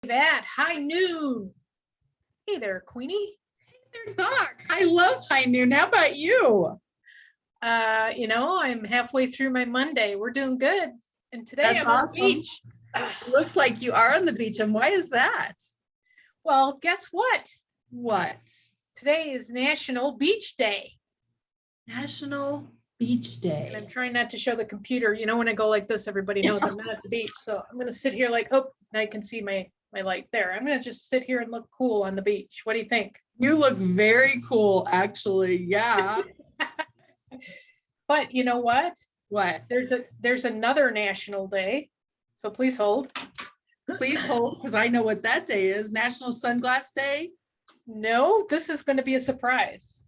At high noon. Hey there, Queenie. They're dark. I love high noon. How about you? I'm halfway through my Monday. We're doing good. And today That's I'm on the awesome. beach. Looks like you are on the beach. And why is that? Well, guess what? What? Today is National Beach Day. National Beach And I'm Day. trying not to show the computer. You know, when I go like this, everybody knows I'm not at the beach. So I'm going to sit here like, oh, now you can see my light there. I'm going to just sit here and look cool on the beach. What do you think? You look very cool, actually. Yeah. But you know what? What? There's another national day. So please hold. Please hold, because I know what that day is. National Sunglass Day. No, this is going to be a surprise.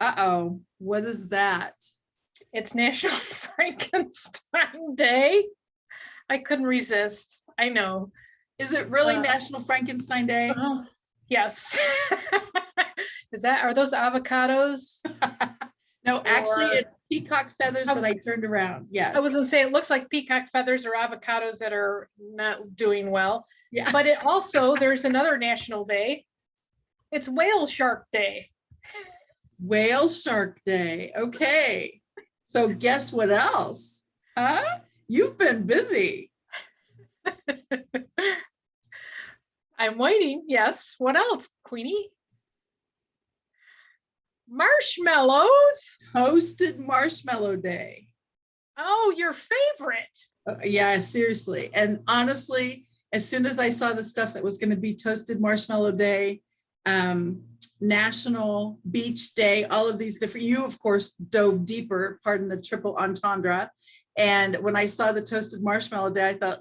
Uh-oh. What is that? It's National Frankenstein Day. I couldn't resist. I know. Is it really National Frankenstein Day? Yes. Are those avocados? No, actually, it's peacock feathers that I turned around. Yes. I was going to say, it looks like peacock feathers or avocados that are not doing well. Yeah. But there's another national day. It's Whale Shark Day. Whale Shark Day. Okay. So guess what else? Huh? You've been busy. I'm waiting. Yes. What else, Queenie? Marshmallows. Toasted Marshmallow Day. Oh, your favorite. Yeah, seriously. And honestly, as soon as I saw the stuff that was going to be Toasted Marshmallow Day, National Beach Day, all of these different, you of course dove deeper, pardon the triple entendre. And when I saw the Toasted Marshmallow Day, I thought,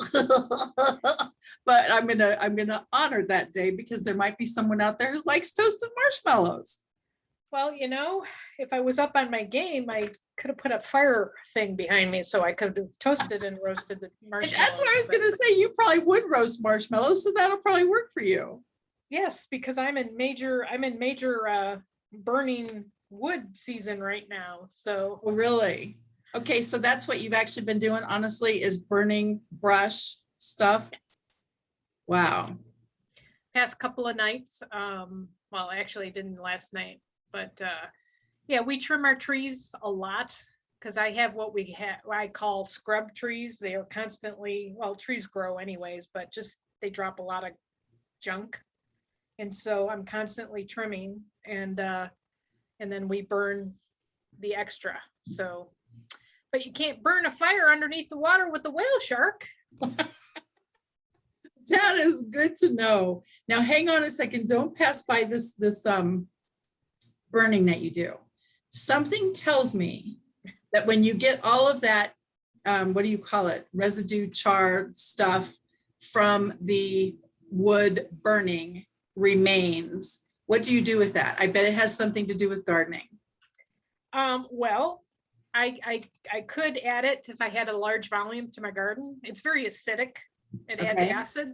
but I'm gonna honor that day because there might be someone out there who likes toasted marshmallows. Well, if I was up on my game, I could have put a fire thing behind me so I could have toasted and roasted the marshmallows. And that's what I was gonna say. You probably would roast marshmallows, so that'll probably work for you. Yes, because I'm in major burning wood season right now. So Oh, really? Okay, so that's what you've actually been doing, honestly, is burning brush stuff. Wow. past couple of nights. Well, actually it didn't last night, but yeah, we trim our trees a lot because I have what I call scrub trees. They are constantly, well, trees grow anyways, but just they drop a lot of junk. And so I'm constantly trimming and then we burn the extra. So, but you can't burn a fire underneath the water with the whale shark. That is good to know. Now, hang on a second. Don't pass by this burning that you do. Something tells me that when you get all of that, what do you call it? Residue, char stuff from the wood burning remains. What do you do with that? I bet it has something to do with gardening. Well, I could add it if I had a large volume to my garden. It's very acidic. It adds acid.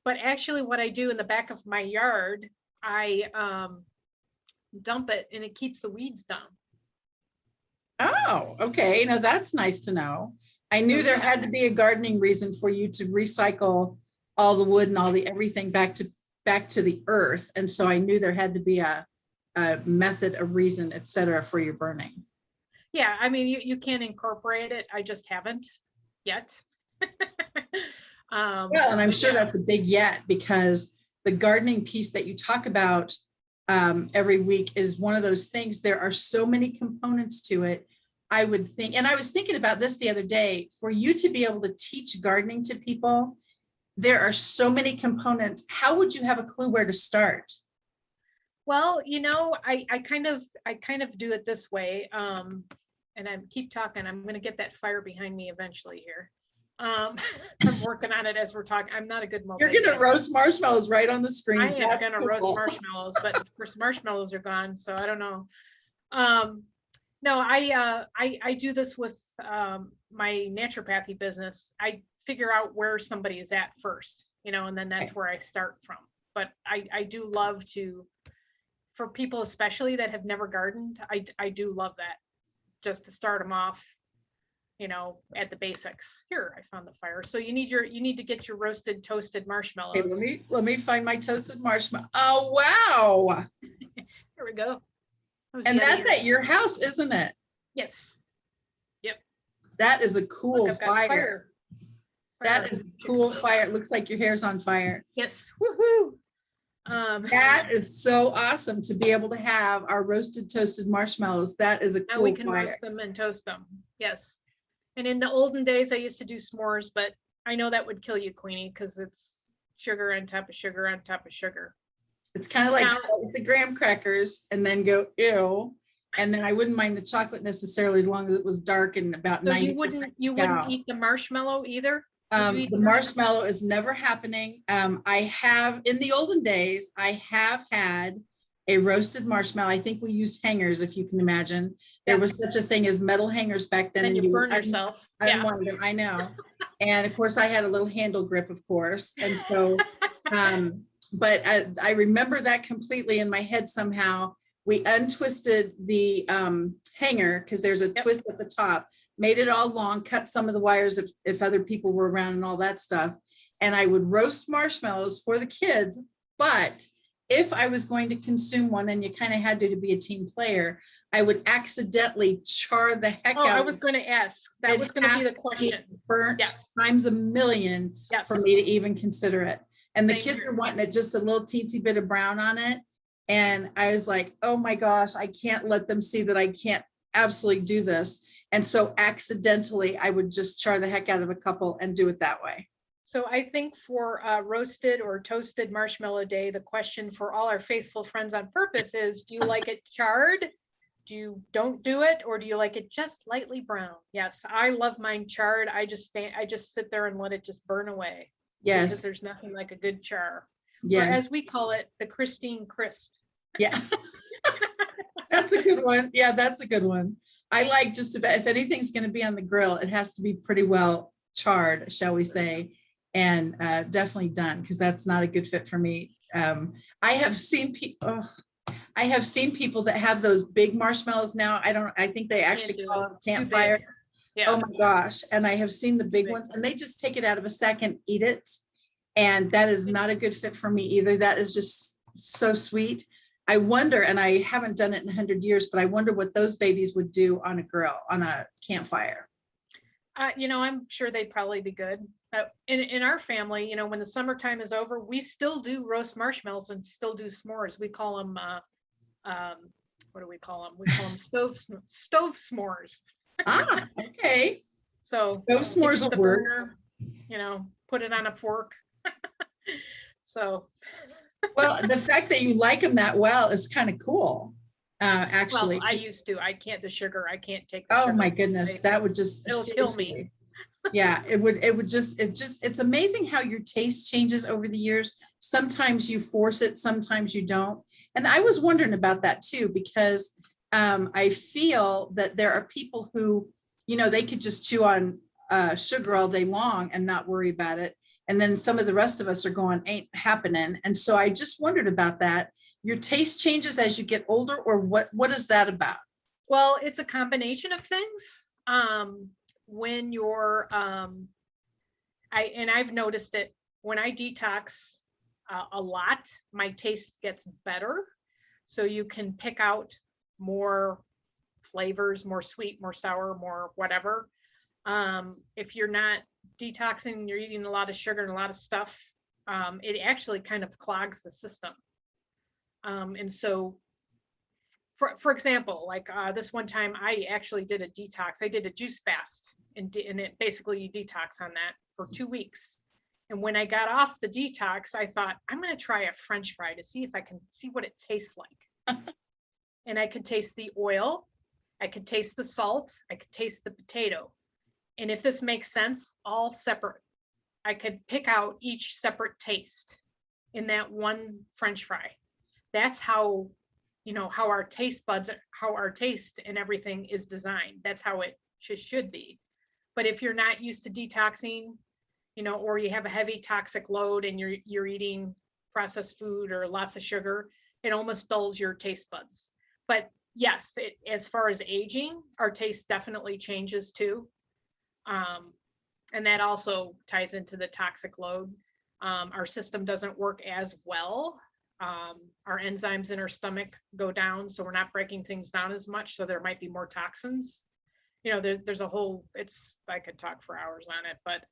But actually what I do in the back of my yard, I dump it and it keeps the weeds down. Oh, okay. Now that's nice to know. I knew there had to be a gardening reason for you to recycle all the wood and all the everything back to the earth. And so I knew there had to be a method, a reason, et cetera, for your burning. Yeah, I mean, you can incorporate it. I just haven't yet. Well, and I'm sure that's a big yet, because the gardening piece that you talk about every week is one of those things. There are so many components to it. I would think, and I was thinking about this the other day, for you to be able to teach gardening to people, there are so many components. How would you have a clue where to start? Well, I kind of do it this way. And I keep talking. I'm going to get that fire behind me eventually here. I'm working on it as we're talking. I'm not a good multitasker. You're going to roast marshmallows right on the screen. I am going to roast marshmallows, but of course marshmallows are gone, so I don't know. No, I do this with my naturopathy business. I figure out where somebody is at first, and then that's where I start from. But I do love to, for people especially that have never gardened, I do love that, just to start them off, at the basics. Here, I found the fire. So you need to get your roasted, toasted Okay, marshmallows. let me find my toasted marshmallow. Oh, wow. Here we go. That was And yet that's again. at your house, isn't it? Yes. Yep. That is a Look, cool I've got fire. That is a cool fire. It looks like your hair's on fire. Yes. Woohoo. That is so awesome to be able to have our roasted toasted marshmallows. That is a Now we cool can fire. roast them and toast them. Yes. And in the olden days, I used to do s'mores, but I know that would kill you, Queenie, because it's sugar on top of sugar on top of sugar. It's kind of like Now- start with the graham crackers and then go ew. And then I wouldn't mind the chocolate necessarily as long as it was dark and about So 90%. you wouldn't eat the marshmallow either? Would you eat The marshmallow is never happening. I have, in the olden days, I have had a roasted marshmallow. I think we used hangers, if you can imagine. There was Yes. such a thing as metal hangers back then. Then and you burn would yourself. Yeah. unwind them, I know. And of course, I had a little handle grip, of course. And so, but I remember that completely in my head somehow. We untwisted the hanger because there's a twist at the top, made it all long, cut some of the wires if other people were around and all that stuff. And I would roast marshmallows for the kids. But if I was going to consume one, and you kind of had to be a team player, I would accidentally char the heck Oh, out I of was it. going to ask. That It was going to be has the question. Burnt Yes. times a million Yes. for me to even consider it. And the Same kids here. are wanting it just a little teensy bit of brown on it. And I was like, oh my gosh, I can't let them see that I can't absolutely do this. And so accidentally, I would just char the heck out of a couple and do it that way. So I think for roasted or toasted marshmallow day, the question for all our faithful friends on purpose is, do you like it charred? Don't do it, or do you like it just lightly brown? Yes, I love mine charred. I just sit there and let it just burn away. Because Yes, there's nothing like a good char. Or yes, as we call it, the Christine crisp. yeah. That's a good one. Yeah, that's a good one. I like just about, if anything's going to be on the grill, it has to be pretty well charred, shall we say, and definitely done, because that's not a good fit for me. I have seen people. I have seen people that have those big marshmallows now. I think they actually do call it. them It's too campfire. big. Yeah. Oh my gosh. And I have seen the big big. ones, and they just take it out of a sack and eat it. And that is not a good fit for me either. That is just so sweet. I wonder, and I haven't done it in 100 years, but I wonder what those babies would do on a grill, on a campfire. I'm sure they'd probably be good. In our family, when the summertime is over, we still do roast marshmallows and still do s'mores. We call them, what do we call them? We call them stove s'mores. Ah, okay. So Stove s'mores get will the work. burner, put it on a fork. So, Well, the fact that you like them that well is kind of cool, actually. well, I used to. I can't take the Oh sugar. my goodness, that would just It'll kill me. seriously. Yeah, it would just, it's amazing how your taste changes over the years. Sometimes you force it, sometimes you don't. And I was wondering about that too, because I feel that there are people who, they could just chew on sugar all day long and not worry about it. And then some of the rest of us are going, ain't happening. And so I just wondered about that. Your taste changes as you get older, or what is that about? Well, it's a combination of things. When you're, I've noticed it when I detox a lot, my taste gets better. So you can pick out more flavors, more sweet, more sour, more whatever. If you're not detoxing, you're eating a lot of sugar and a lot of stuff, it actually kind of clogs the system. And so, for example, like this one time, I actually did a detox. I did a juice fast, and it basically you detox on that for 2 weeks. And when I got off the detox, I thought, I'm going to try a French fry to see if I can see what it tastes like. And I could taste the oil, I could taste the salt, I could taste the potato. And if this makes sense, all separate. I could pick out each separate taste in that one French fry. That's how, how our taste buds, how our taste and everything is designed. That's how it should be. But if you're not used to detoxing, or you have a heavy toxic load and you're eating processed food or lots of sugar, it almost dulls your taste buds. But yes, as far as aging, our taste definitely changes too. And that also ties into the toxic load. Our system doesn't work as well. Our enzymes in our stomach go down, so we're not breaking things down as much. So there might be more toxins. There's a whole, I could talk for hours on it, but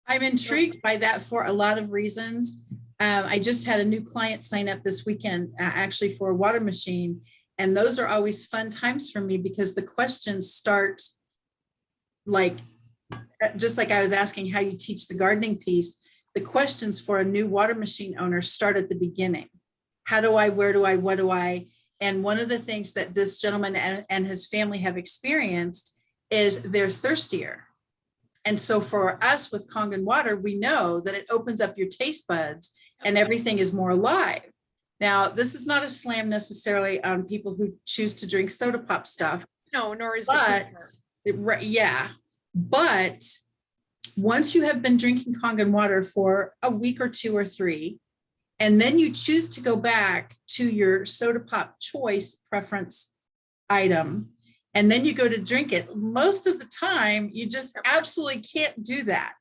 I'm intrigued by that for a lot of reasons. I just had a new client sign up this weekend, actually for a water machine. And those are always fun times for me because the questions start like, just like I was asking how you teach the gardening piece, the questions for a new water machine owner start at the beginning. How do I, where do I, what do I? And one of the things that this gentleman and his family have experienced is they're thirstier. And so for us with Kangen water, we know that it opens up your taste buds and everything is more alive. Now, this is not a slam necessarily on people who choose to drink soda pop stuff. no, nor is But yeah, but once you have been drinking Kangen water for a week or 2 or 3, and then you choose to go back to your soda pop choice preference item, and then you go to drink it, most of the time, you just absolutely can't do that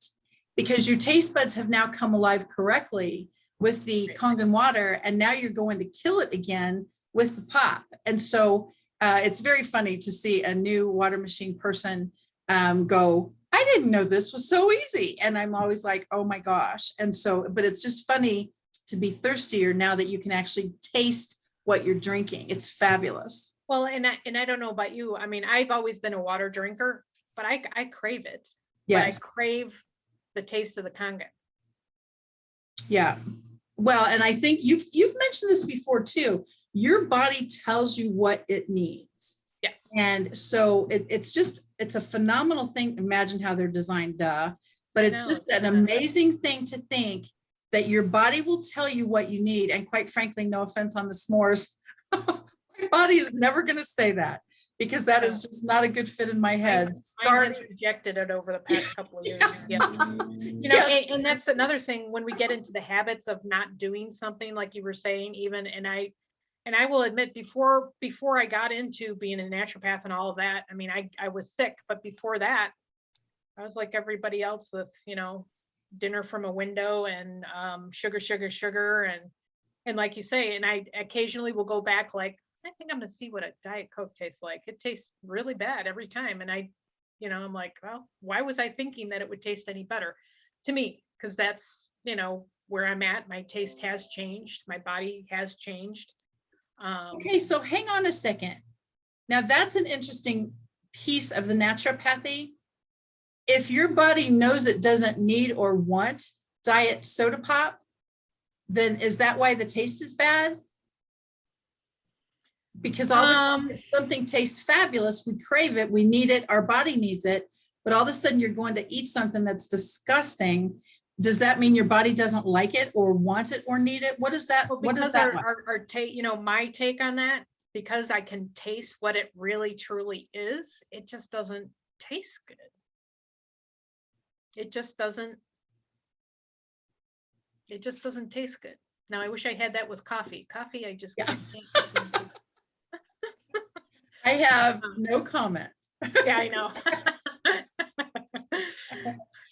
because your taste buds have now come alive correctly with the Kangen water, and now you're going to kill it again with the pop. And so it's very funny to see a new water machine person go, I didn't know this was so easy. And I'm always like, oh my gosh. And so, but it's just funny to be thirstier now that you can actually taste what you're drinking. It's fabulous. Well, and I don't know about you. I mean, I've always been a water drinker, but I crave it. Yes. But I crave the taste of the Kangen. Yeah. Well, and I think you've mentioned this before too. Your body tells you what it needs. Yes. And so it's a phenomenal thing. Imagine how they're designed, but it's just an amazing thing to think that your body will tell you what you need. And quite frankly, no offense on the s'mores, my body is never going to say that because that is just not a good fit in my head. I has rejected it over the past couple of years. Yeah. And that's another thing when we get into the habits of not doing something like you were saying, even, and I will admit before I got into being a naturopath and all of that, I mean, I was sick, but before that, I was like everybody else with, dinner from a window and sugar. And like you say, and I occasionally will go back like, I think I'm going to see what a Diet Coke tastes like. It tastes really bad every time. And I'm like, well, why was I thinking that it would taste any better to me? Because that's, where I'm at. My taste has changed. My body has changed. Okay, so hang on a second. Now that's an interesting piece of the naturopathy. If your body knows it doesn't need or want diet soda pop, then is that why the taste is bad? Because all of a sudden something tastes fabulous, we crave it, we need it, our body needs it, but all of a sudden you're going to eat something that's disgusting. Does that mean your body doesn't like it or want it or need it? What is that? Well, what is that? Our take, my take on that, because I can taste what it really truly is, it just doesn't taste good. It just doesn't taste good. Now I wish I had that with coffee. Coffee, I just can't. I have no comment. Yeah, I know.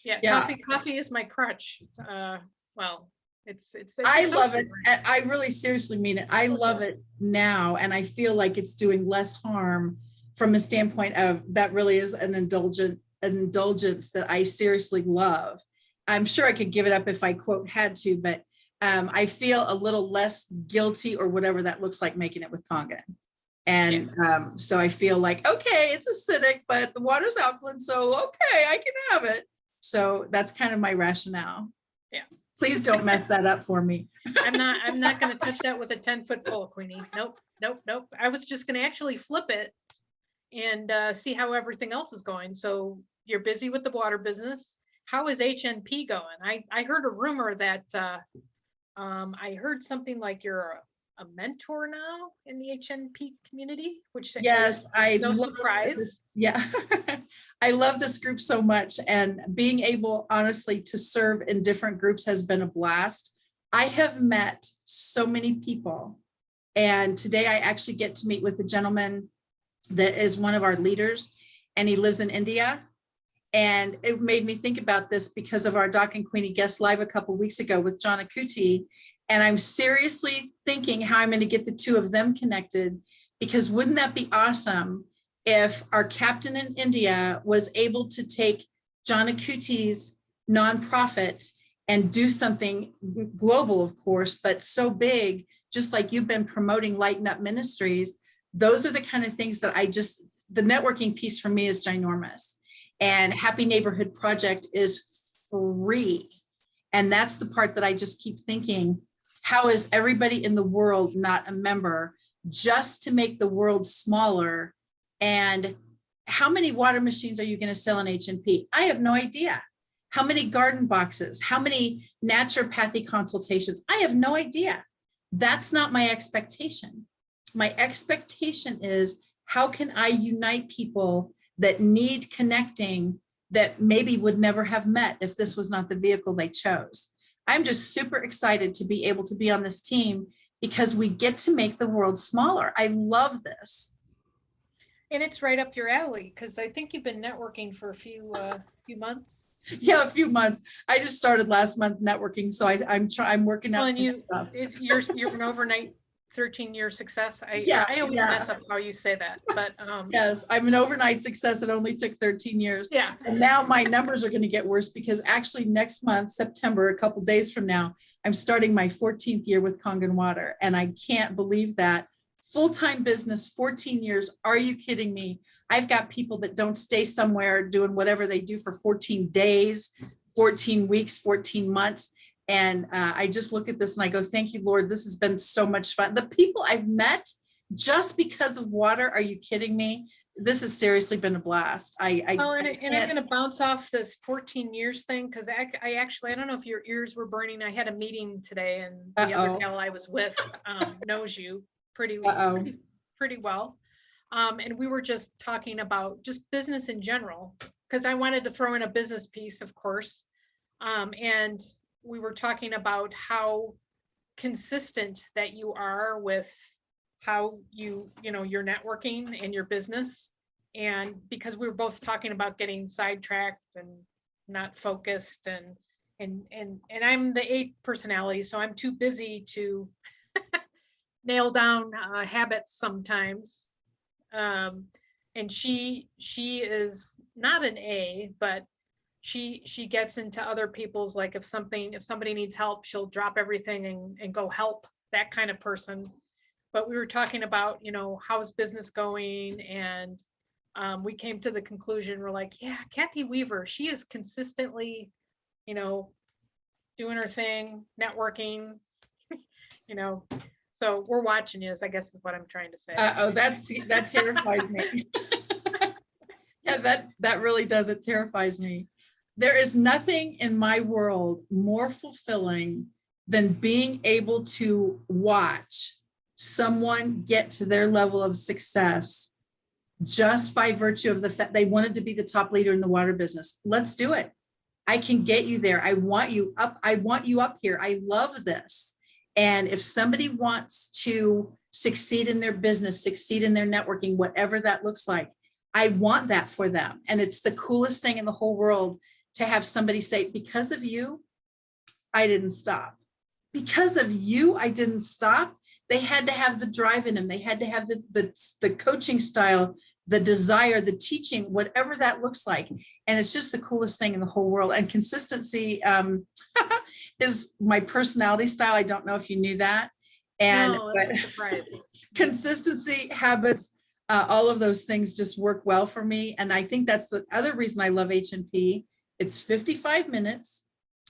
Yeah. Coffee is my crutch. Well, it's I love it. I really seriously mean it. I love it now. And I feel like it's doing less harm from a standpoint of that really is an indulgence that I seriously love. I'm sure I could give it up if I quote had to, but I feel a little less guilty or whatever that looks like making it with Kangen. And so I feel like, okay, it's acidic, but the water's alkaline. So, okay, I can have it. So that's kind of my rationale. Yeah. Please don't mess that up for me. I'm not going to touch that with a 10-foot pole, Queenie. Nope. I was just going to actually flip it and see how everything else is going. So you're busy with the water business. How is HNP going? I heard a rumor that I heard something like you're a mentor now in the HNP community, which yes, I no love surprise. This, yeah, I love this group so much, and being able, honestly, to serve in different groups has been a blast. I have met so many people, and today I actually get to meet with a gentleman that is one of our leaders, and he lives in India. And it made me think about this because of our Doc and Queenie guest live a couple of weeks ago with John Akuti. And I'm seriously thinking how I'm going to get the two of them connected, because wouldn't that be awesome if our captain in India was able to take John Akuti's nonprofit and do something global, of course, but so big, just like you've been promoting Lighten Up Ministries. Those are the kind of things that the networking piece for me is ginormous. And Happy Neighborhood Project is free. And that's the part that I just keep thinking, how is everybody in the world not a member, just to make the world smaller? And how many water machines are you going to sell in H&P? I have no idea. How many garden boxes? How many naturopathy consultations? I have no idea. That's not my expectation. My expectation is, how can I unite people that need connecting that maybe would never have met if this was not the vehicle they chose? I'm just super excited to be able to be on this team, because we get to make the world smaller. I love this. And it's right up your alley, because I think you've been networking for a few months. Yeah, a few months. I just started last month networking, so I'm working out some stuff. You're an overnight 13-year success. I always mess up how you say that, but yes, I'm an overnight success. It only took 13 years. Yeah. And now my numbers are going to get worse, because actually next month, September, a couple days from now, I'm starting my 14th year with Kangen Water. And I can't believe that. Full-time business, 14 years. Are you kidding me? I've got people that don't stay somewhere doing whatever they do for 14 days, 14 weeks, 14 months. And I just look at this and I go, thank you, Lord. This has been so much fun. The people I've met just because of water, are you kidding me? This has seriously been a blast. And I'm going to bounce off this 14 years thing, because I don't know if your ears were burning. I had a meeting today, and the other gal I was with knows you pretty well. And we were just talking about just business in general, because I wanted to throw in a business piece, of course. And we were talking about how consistent that you are with how you're networking and your business. And because we were both talking about getting sidetracked and not focused, and I'm the 8 personality, so I'm too busy to nail down habits sometimes. And she is not an A, but she gets into other people's, like if somebody needs help, she'll drop everything and go help, that kind of person. But we were talking about, how's business going, and we came to the conclusion, we're like, yeah, Kathy Weaver, she is consistently, doing her thing, networking, so we're watching you, I guess is what I'm trying to say. That terrifies me. Yeah, that really does. It terrifies me. There is nothing in my world more fulfilling than being able to watch someone get to their level of success just by virtue of the fact they wanted to be the top leader in the water business. Let's do it. I can get you there. I want you up. I want you up here. I love this. And if somebody wants to succeed in their business, succeed in their networking, whatever that looks like, I want that for them. And it's the coolest thing in the whole world to have somebody say, because of you, I didn't stop. Because of you, I didn't stop. They had to have the drive in them. They had to have the coaching style, the desire, the teaching, whatever that looks like. And it's just the coolest thing in the whole world. And consistency is my personality style. I don't know if you knew that. And no, that's a surprise. Consistency, habits, all of those things just work well for me. And I think that's the other reason I love H&P. It's 55 minutes.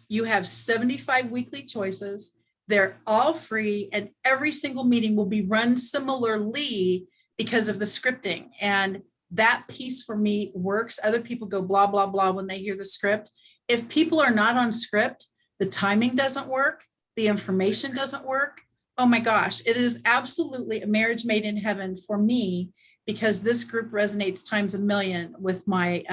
You have 75 weekly choices. They're all free, and every single meeting will be run similarly because of the scripting. And that piece for me works. Other people go blah, blah, blah when they hear the script. If people are not on script, the timing doesn't work. The information doesn't work. Oh my gosh, it is absolutely a marriage made in heaven for me, because this group resonates times a million with my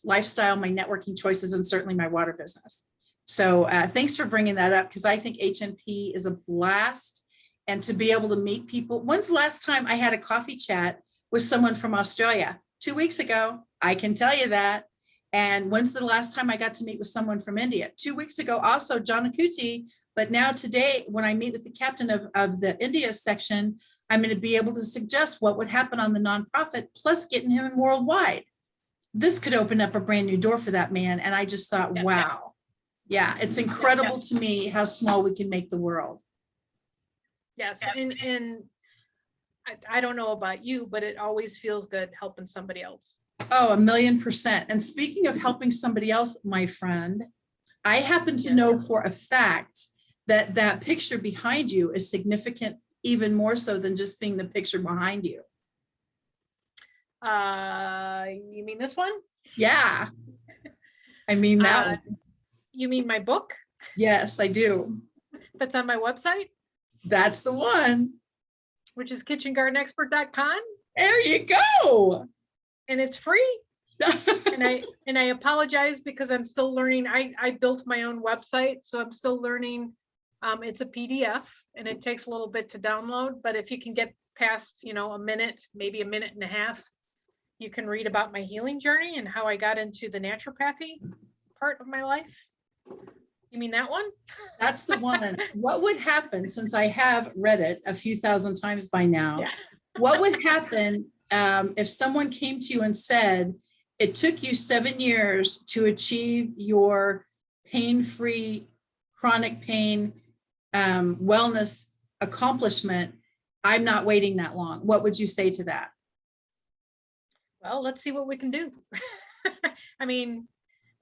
lifestyle, my networking choices, and certainly my water business. So thanks for bringing that up, because I think H&P is a blast. And to be able to meet people. When's the last time I had a coffee chat with someone from Australia? 2 weeks ago. I can tell you that. And when's the last time I got to meet with someone from India? 2 weeks ago, also John Akuti. But now today, when I meet with the captain of the India section, I'm going to be able to suggest what would happen on the nonprofit, plus getting him worldwide. This could open up a brand new door for that man. And I just thought, Yeah. wow. Yeah, it's incredible to me how small we can make the world. Yes, and I don't know about you, but it always feels good helping somebody else. Oh, 1,000,000%. And speaking of helping somebody else, my friend, I happen to know for a fact that that picture behind you is significant, even more so than just being the picture behind you. You mean this one? Yeah. I mean that one. You mean my book Yes, I do. that's on my website, That's the one. which is kitchengardenexpert.com, There you go. and it's free. And I apologize because I'm still learning. I built my own website, so I'm still learning. It's a PDF and it takes a little bit to download, but if you can get past, a minute, maybe a minute and a half, you can read about my healing journey and how I got into the naturopathy part of my life. You mean that one? That's the one. What would happen, since I have read it a few thousand times by now, Yeah. what would happen if someone came to you and said, it took you 7 years to achieve your pain-free chronic pain wellness accomplishment? I'm not waiting that long. What would you say to that? Well, let's see what we can do. I mean,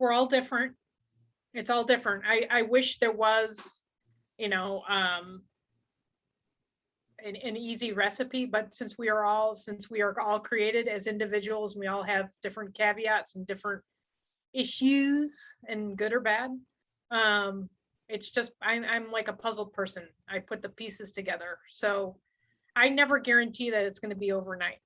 we're all different. It's all different. I wish there was, an easy recipe, but since we are all created as individuals, we all have different caveats and different issues, and good or bad. It's just I'm like a puzzle person. I put the pieces together. So I never guarantee that it's going to be overnight,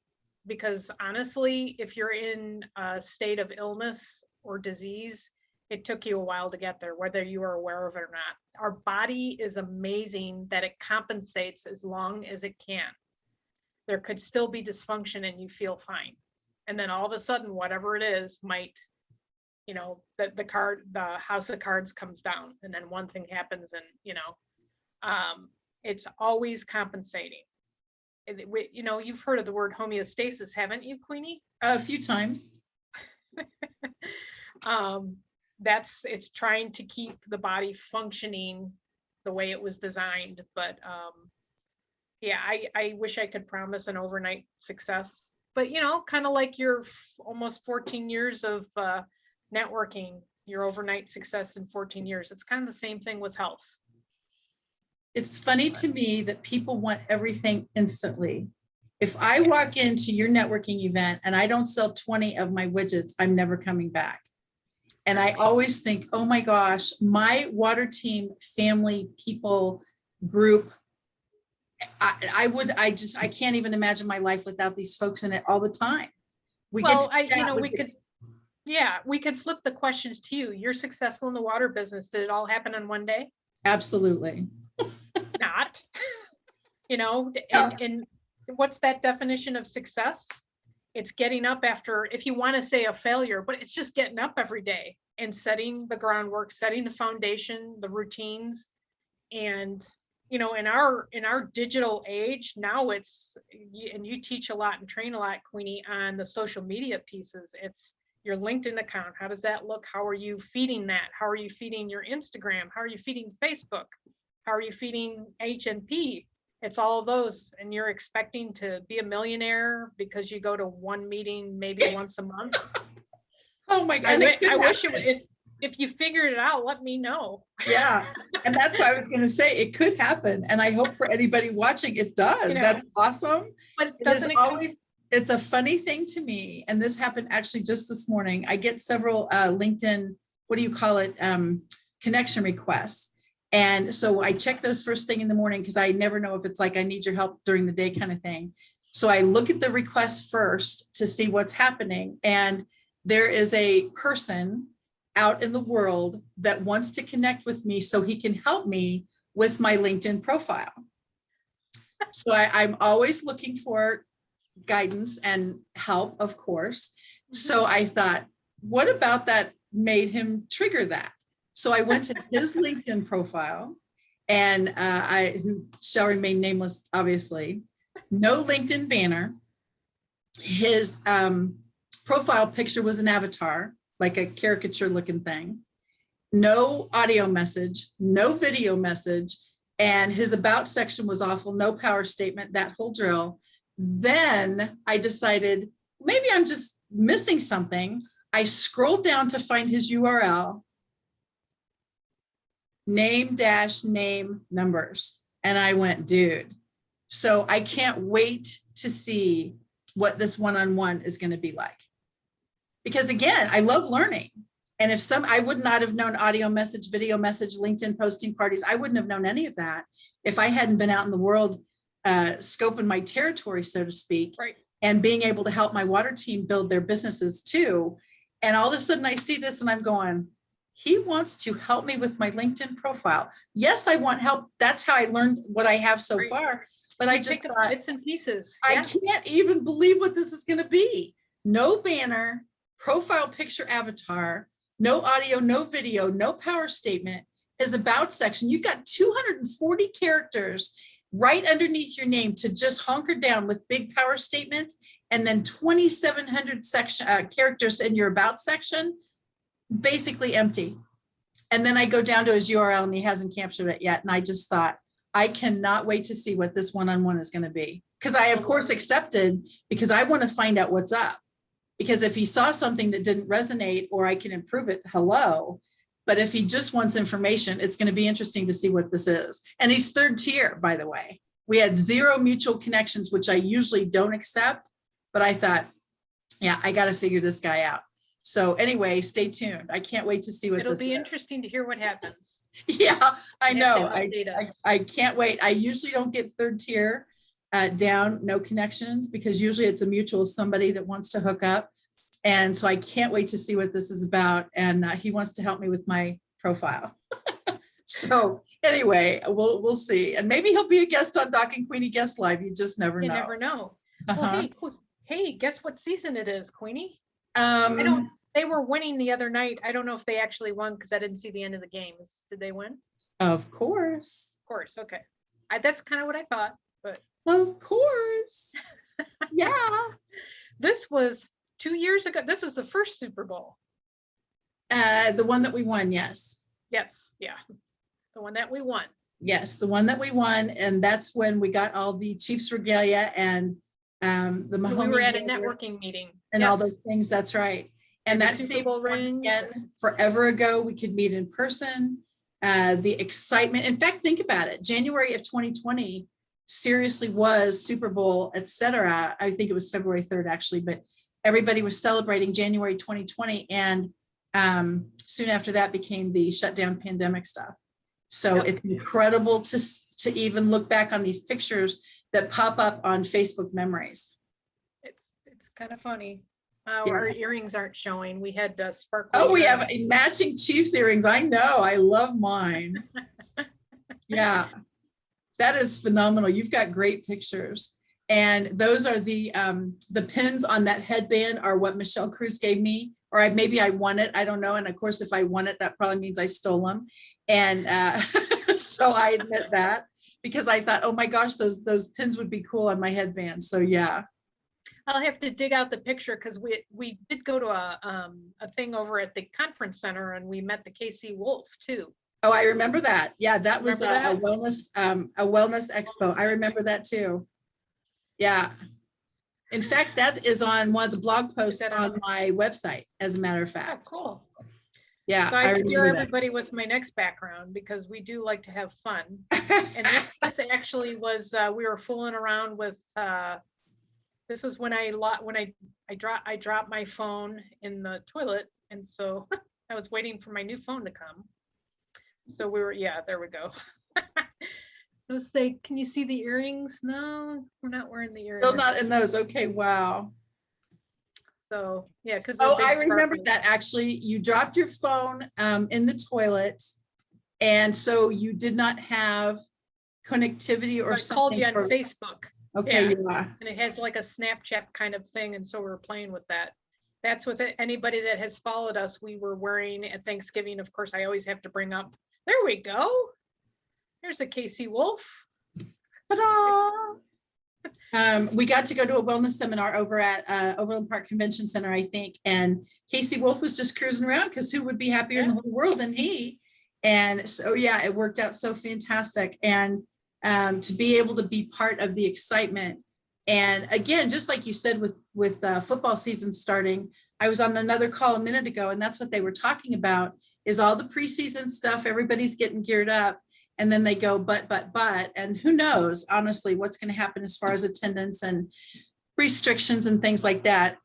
because honestly, if you're in a state of illness or disease, it took you a while to get there, whether you are aware of it or not. Our body is amazing that it compensates as long as it can. There could still be dysfunction and you feel fine. And then all of a sudden, whatever it is might, the house of cards comes down, and then one thing happens, and, it's always compensating. You've heard of the word homeostasis, haven't you, Queenie? A few times. It's trying to keep the body functioning the way it was designed. But yeah, I wish I could promise an overnight success, but kind of like your almost 14 years of networking, your overnight success in 14 years. It's kind of the same thing with health. It's funny to me that people want everything instantly. If I walk into your networking event and I don't sell 20 of my widgets, I'm never coming back. And I always think, oh my gosh, my water team, family, people, group, I can't even imagine my life without these folks in it all the time. We could flip the questions to you. You're successful in the water business. Did it all happen in one day? Absolutely. Not, and what's that definition of success? It's getting up after, if you want to say a failure, but it's just getting up every day and setting the groundwork, setting the foundation, the routines. And, in our digital age now, and you teach a lot and train a lot, Queenie, on the social media pieces. It's your LinkedIn account. How does that look? How are you feeding that? How are you feeding your Instagram? How are you feeding Facebook? How are you feeding HNP? It's all of those, and you're expecting to be a millionaire because you go to one meeting maybe once a month. Oh my God. I wish if you figured it out, let me know. Yeah. And that's why I was going to say it could happen. And I hope for anybody watching, it does. That's awesome. But it doesn't always, it's a funny thing to me. And this happened actually just this morning. I get several LinkedIn, what do you call it? Connection requests. And so I check those first thing in the morning, because I never know if it's like, I need your help during the day kind of thing. So I look at the request first to see what's happening. And there is a person out in the world that wants to connect with me so he can help me with my LinkedIn profile. So I'm always looking for guidance and help, of course. So I thought, what about that made him trigger that? So I went to his LinkedIn profile, and who shall remain nameless, obviously, no LinkedIn banner. His profile picture was an avatar, like a caricature looking thing. No audio message, no video message, and his about section was awful, no power statement, that whole drill. Then I decided maybe I'm just missing something. I scrolled down to find his URL, name numbers. And I went, dude. So I can't wait to see what this one-on-one is going to be like. Because again, I love learning. And I would not have known audio message, video message, LinkedIn posting parties. I wouldn't have known any of that if I hadn't been out in the world, scoping my territory, so to speak, Right. and being able to help my water team build their businesses too. And all of a sudden I see this and I'm going, he wants to help me with my LinkedIn profile. Yes, I want help. That's how I learned what I have so far. But I just thought, bits and pieces. I Yeah. can't even believe what this is going to be. No banner, profile picture avatar, no audio, no video, no power statement. His about section, you've got 240 characters right underneath your name to just hunker down with big power statements, and then 2,700 characters in your about section, basically empty. And then I go down to his URL and he hasn't captured it yet. And I just thought, I cannot wait to see what this one-on-one is going to be. Because I, of course, accepted because I want to find out what's up. Because if he saw something that didn't resonate or I can improve it, hello. But if he just wants information, it's going to be interesting to see what this is. And he's third tier, by the way. We had 0 mutual connections, which I usually don't accept. But I thought, yeah, I got to figure this guy out. So anyway, stay tuned. I can't wait to see what It'll this be is. interesting to hear what happens. Yeah, I know. Us. I can't wait. I usually don't get third tier down, no connections, because usually it's a mutual somebody that wants to hook up. And so I can't wait to see what this is about. And he wants to help me with my profile. So anyway, we'll see. And maybe he'll be a guest on Doc and Queenie Guest Live. You just never know. You never know. Uh-huh. Well, hey, guess what season it is, Queenie? They were winning the other night. I don't know if they actually won because I didn't see the end of the games. Did they win? Of course. Of course. Okay. That's kind of what I thought, but. Of course. Yeah. This was 2 years ago. This was the first Super Bowl. The one that we won. Yes. Yes. Yeah. The one that we won. Yes. The one that we won. And that's when we got all the Chiefs regalia and the Mahomes. We were at a networking meeting. And all those things. That's right. And that seems once again, forever ago, we could meet in person. The excitement. In fact, think about it. January of 2020 seriously was Super Bowl, etc. I think it was February 3rd, actually, but everybody was celebrating January 2020. And soon after that became the shutdown pandemic stuff. So It's incredible to even look back on these pictures that pop up on Facebook memories. It's kind of funny. Our earrings aren't showing. We had sparkly. Oh, we have matching Chiefs earrings. I know. I love mine. Yeah, that is phenomenal. You've got great pictures. And those are the pins on that headband are what Michelle Cruz gave me, or maybe I won it. I don't know. And of course, if I won it, that probably means I stole them. And so I admit that because I thought, oh my gosh, those pins would be cool on my headband. So yeah. I'll have to dig out the picture because we did go to a thing over at the conference center and we met the KC Wolf too. Oh, I remember that. Yeah, that was that? a wellness expo. I remember that too. Yeah. In fact, that is on one of the blog posts on my website, as a matter of fact. Oh, cool. Yeah. So I scare everybody with my next background because we do like to have fun. And this actually was, we were fooling around with, this was when I dropped my phone in the toilet. And so I was waiting for my new phone to come. So we were, there we go. I was like, can you see the earrings? No, we're not wearing the earrings. Still not in those. Okay, wow. So yeah, because I remember that actually. You dropped your phone in the toilet, and so you did not have connectivity or something. I called you on Facebook. Okay, yeah. And it has like a Snapchat kind of thing, and so we were playing with that. That's with anybody that has followed us. We were wearing at Thanksgiving. Of course, I always have to bring up. There we go. There's a Casey Wolf. Ta-da! We got to go to a wellness seminar over at Overland Park Convention Center, I think. And Casey Wolf was just cruising around because who would be happier in the whole world than he? And so, yeah, it worked out so fantastic. And to be able to be part of the excitement. And again, just like you said, with football season starting, I was on another call a minute ago, and that's what they were talking about is all the preseason stuff. Everybody's getting geared up. And then they go, but, and who knows, honestly, what's going to happen as far as attendance and restrictions and things like that.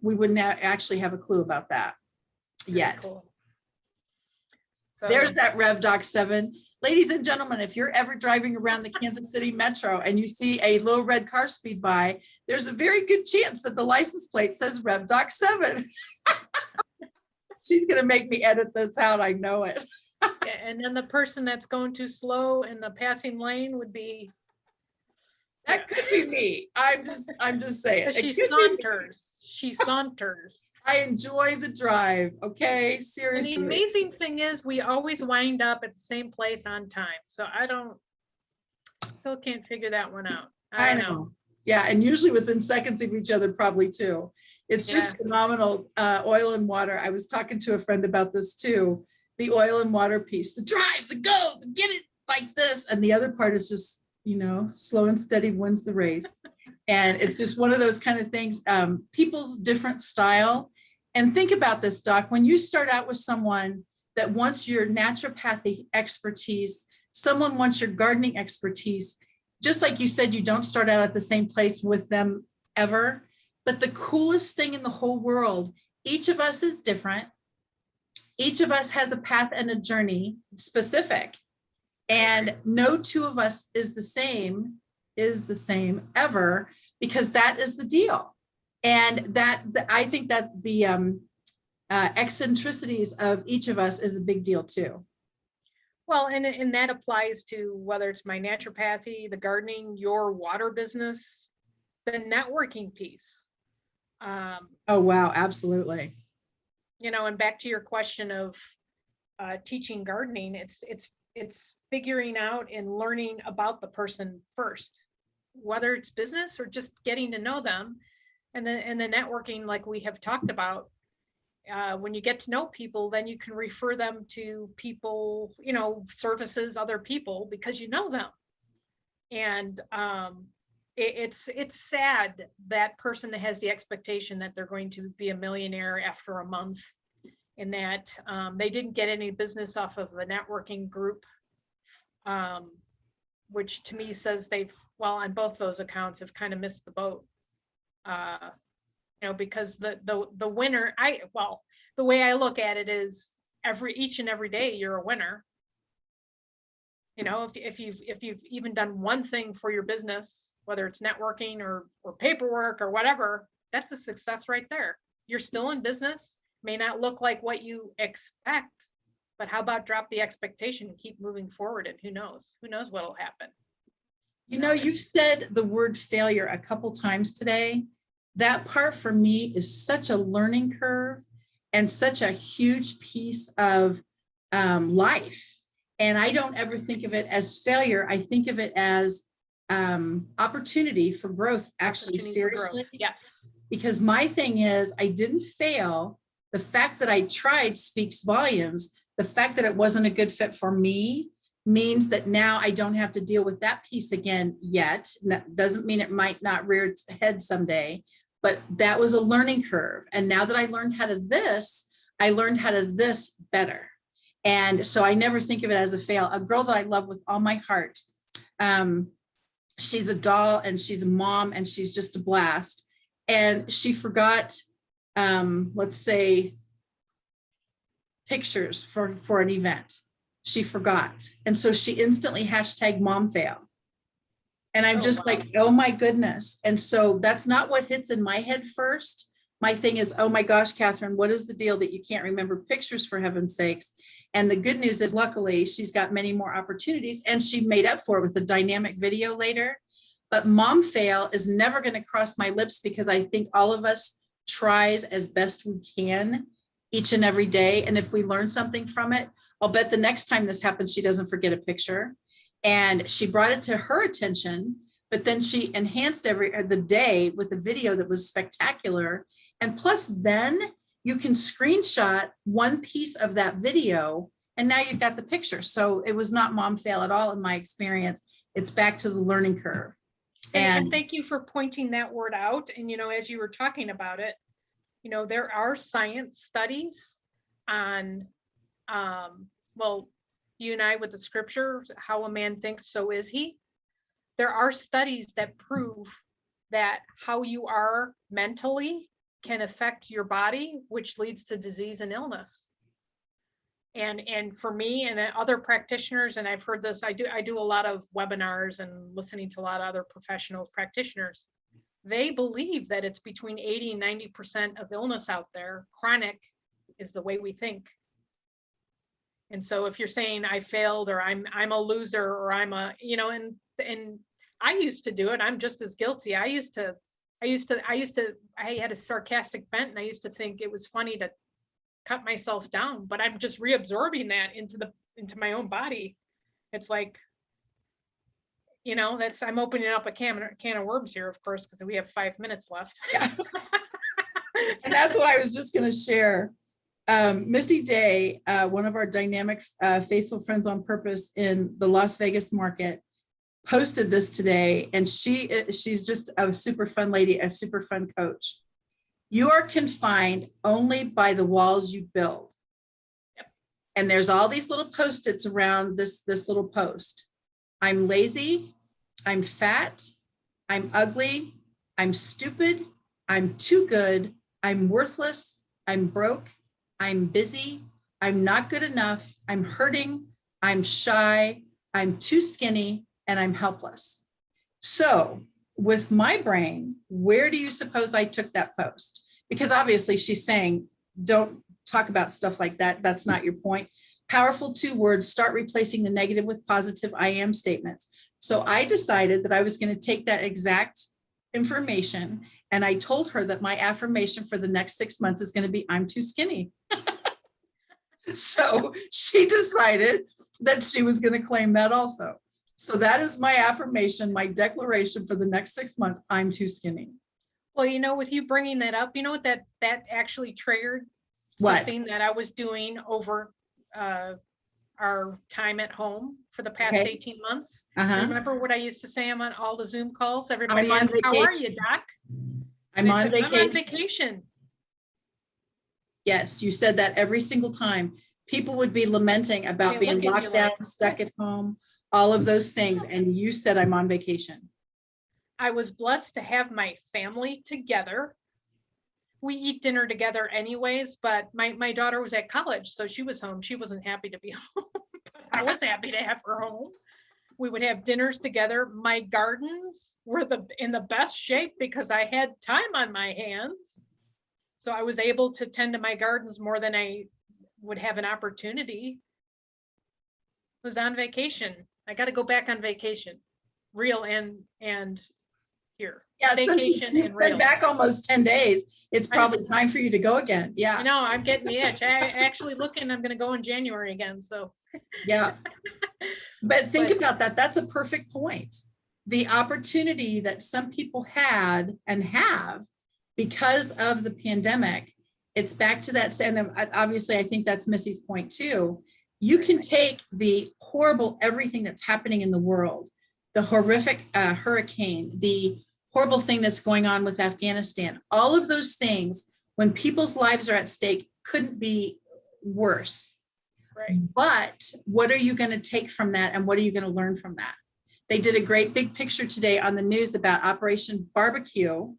We wouldn't actually have a clue about that yet. Cool. So There's that Rev Doc 7. Ladies and gentlemen, if you're ever driving around the Kansas City Metro and you see a little red car speed by, there's a very good chance that the license plate says Rev Doc 7. She's going to make me edit this out. I know it. yeah, and then the person that's going too slow in the passing lane would be. That could be me. I'm just saying. She saunters. She saunters. I enjoy the drive. Okay, And seriously. the amazing thing is we always wind up at the same place on time. So still can't figure that one out. I know. Yeah, and usually within seconds of each other, probably too. It's just phenomenal. Oil and water. I was talking to a friend about this too. The oil and water piece, the drive, the go, the get it like this. And the other part is just, slow and steady wins the race. And it's just one of those kind of things, people's different style. And think about this, Doc, when you start out with someone that wants your naturopathy expertise, someone wants your gardening expertise, just like you said, you don't start out at the same place with them ever. But the coolest thing in the whole world, each of us is different. Each of us has a path and a journey specific. And no two of us is the same ever, because that is the deal. And I think that the eccentricities of each of us is a big deal too. Well, and that applies to whether it's my naturopathy, the gardening, your water business, the networking piece. Oh, wow. Absolutely. And back to your question of teaching gardening, it's figuring out and learning about the person first, whether it's business or just getting to know them. And then the networking, like we have talked about, when you get to know people, then you can refer them to people, services, other people, because you know them. And it's sad that person that has the expectation that they're going to be a millionaire after a month, and that they didn't get any business off of the networking group, which to me says on both those accounts have kind of missed the boat. Because the winner, the way I look at it is each and every day you're a winner. If you've even done one thing for your business, whether it's networking or paperwork or whatever, that's a success right there. You're still in business, may not look like what you expect, but how about drop the expectation and keep moving forward, and who knows what'll happen. You've said the word failure a couple times today. That part for me is such a learning curve and such a huge piece of life. And I don't ever think of it as failure. I think of it as opportunity for growth, actually, seriously. Yes. Because my thing is, I didn't fail. The fact that I tried speaks volumes. The fact that it wasn't a good fit for me means that now I don't have to deal with that piece again yet. That doesn't mean it might not rear its head someday, but that was a learning curve. And now that I learned how to this, I learned how to this better. And so I never think of it as a fail. A girl that I love with all my heart, she's a doll and she's a mom and she's just a blast. And she forgot, let's say, pictures for an event. She forgot. And so she instantly hashtag mom fail. And I'm just like, oh my goodness. And so that's not what hits in my head first. My thing is, oh my gosh, Catherine, what is the deal that you can't remember pictures, for heaven's sakes? And the good news is, luckily, she's got many more opportunities and she made up for it with a dynamic video later. But mom fail is never going to cross my lips, because I think all of us tries as best we can each and every day. And if we learn something from it, I'll bet the next time this happens, she doesn't forget a picture. And she brought it to her attention, but then she enhanced the day with a video that was spectacular. And plus then you can screenshot one piece of that video and now you've got the picture. So it was not mom fail at all in my experience. It's back to the learning curve. And thank you for pointing that word out. And, as you were talking about it, there are science studies on, well, you and I with the scripture, how a man thinks, so is he. There are studies that prove that how you are mentally can affect your body, which leads to disease and illness. And for me and other practitioners, and I've heard this, I do a lot of webinars and listening to a lot of other professional practitioners. They believe that it's between 80 and 90% of illness out there. Chronic is the way we think. And so if you're saying I failed, or I'm a loser, or I'm a, and I used to do it. I'm just as guilty. I had a sarcastic bent, and I used to think it was funny to cut myself down, but I'm just reabsorbing that into my own body. It's like, I'm opening up a can of worms here, of course, because we have 5 minutes left. Yeah. And that's what I was just going to share. Missy Day, one of our dynamic, faithful friends on purpose in the Las Vegas market, posted this today, and she's just a super fun lady, a super fun coach. You are confined only by the walls you build. Yep. And there's all these little Post-its around this little post. I'm lazy, I'm fat, I'm ugly, I'm stupid, I'm too good, I'm worthless, I'm broke, I'm busy, I'm not good enough, I'm hurting, I'm shy, I'm too skinny, and I'm helpless. So with my brain, where do you suppose I took that post? Because obviously she's saying, don't talk about stuff like that. That's not your point. Powerful 2 words, start replacing the negative with positive I am statements. So I decided that I was going to take that exact information, and I told her that my affirmation for the next 6 months is going to be, I'm too skinny. So she decided that she was going to claim that also. So that is my affirmation, my declaration for the next 6 months, I'm too skinny. Well, with you bringing that up, what that actually triggered? Something that I was doing over our time at home for the past 18 months. Remember what I used to say? I'm on all the Zoom calls. Everybody asks, how are you, Doc? I'm on vacation. I'm on vacation. Yes, you said that every single time. People would be lamenting about being locked down, stuck at home, all of those things. And you said, I'm on vacation. I was blessed to have my family together. We eat dinner together anyways, but my daughter was at college, so she was home. She wasn't happy to be home, but I was happy to have her home. We would have dinners together. My gardens were in the best shape because I had time on my hands. So I was able to tend to my gardens more than I would have an opportunity. I was on vacation. I got to go back on vacation, real and here. Yeah, vacation and real. Been back almost 10 days. It's probably time for you to go again. Yeah. I know, I'm getting the itch. I'm going to go in January again. So yeah. But think about that. That's a perfect point. The opportunity that some people had and have because of the pandemic, it's back to that. And obviously, I think that's Missy's point too. You can take the horrible everything that's happening in the world, the horrific hurricane, the horrible thing that's going on with Afghanistan, all of those things, when people's lives are at stake, couldn't be worse. Right. But what are you going to take from that? And what are you going to learn from that? They did a great big picture today on the news about Operation Barbecue,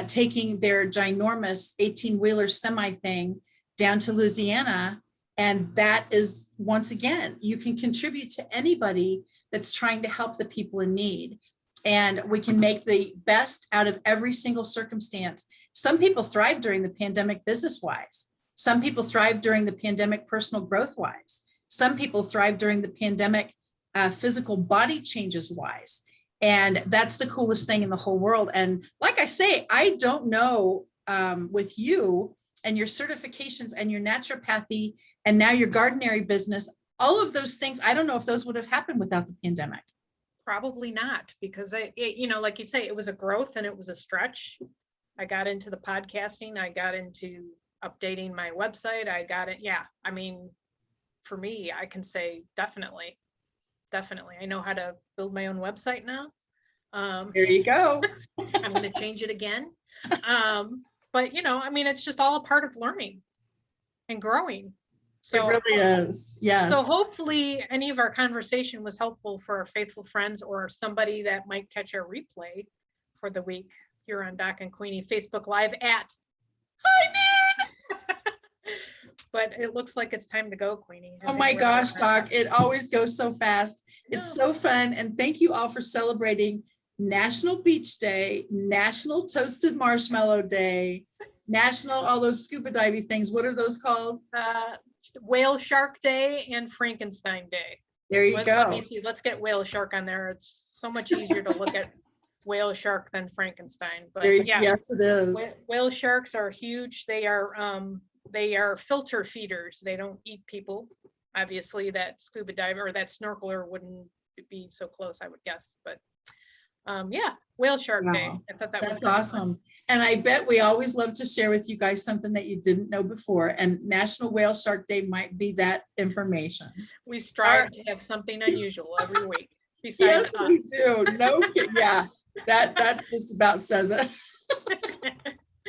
taking their ginormous 18-wheeler semi thing down to Louisiana. And that is, once again, you can contribute to anybody that's trying to help the people in need. And we can make the best out of every single circumstance. Some people thrive during the pandemic business-wise. Some people thrive during the pandemic personal growth-wise. Some people thrive during the pandemic physical body changes-wise. And that's the coolest thing in the whole world. And like I say, I don't know with you and your certifications and your naturopathy and now your gardenary business, all of those things, I don't know if those would have happened without the pandemic. Probably not, because like you say, it was a growth and it was a stretch. I got into the podcasting, I got into updating my website, I got it. Yeah. I mean, for me, I can say definitely. I know how to build my own website now. There you go. I'm going to change it again. But I mean, it's just all a part of learning and growing. So it really is. Yes. So hopefully any of our conversation was helpful for our faithful friends or somebody that might catch our replay for the week here on Doc and Queenie Facebook Live at High noon. But it looks like it's time to go, Queenie. Oh my gosh, Doc, it always goes so fast. It's so fun. And thank you all for celebrating National Beach Day, National Toasted Marshmallow Day, National, all those scuba diving things. What are those called? Whale Shark Day and Frankenstein Day. There you go. Let me see. Let's get whale shark on there. It's so much easier to look at whale shark than Frankenstein. But yeah, yes, it is. Whale sharks are huge. They are filter feeders. They don't eat people. Obviously, that scuba diver or that snorkeler wouldn't be so close, I would guess. But yeah, Whale Shark Day. I thought that was awesome. And I bet we always love to share with you guys something that you didn't know before. And National Whale Shark Day might be that information. We strive to have something unusual every week. Besides yes, we do. No, yeah, that just about says it.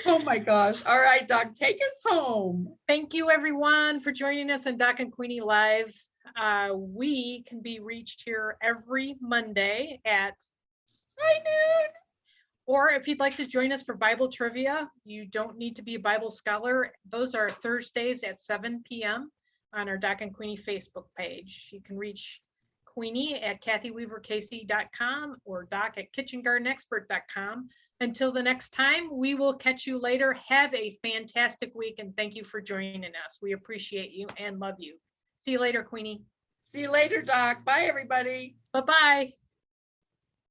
Oh my gosh. All right, Doc, take us home. Thank you everyone for joining us on Doc and Queenie Live. We can be reached here every Monday at high noon. Or if you'd like to join us for Bible trivia, you don't need to be a Bible scholar. Those are Thursdays at 7 p.m. on our Doc and Queenie Facebook page. You can reach Queenie at KathyWeaverCasey.com or Doc at KitchenGardenExpert.com. Until the next time, we will catch you later. Have a fantastic week and thank you for joining us. We appreciate you and love you. See you later, Queenie. See you later, Doc. Bye, everybody. Bye-bye.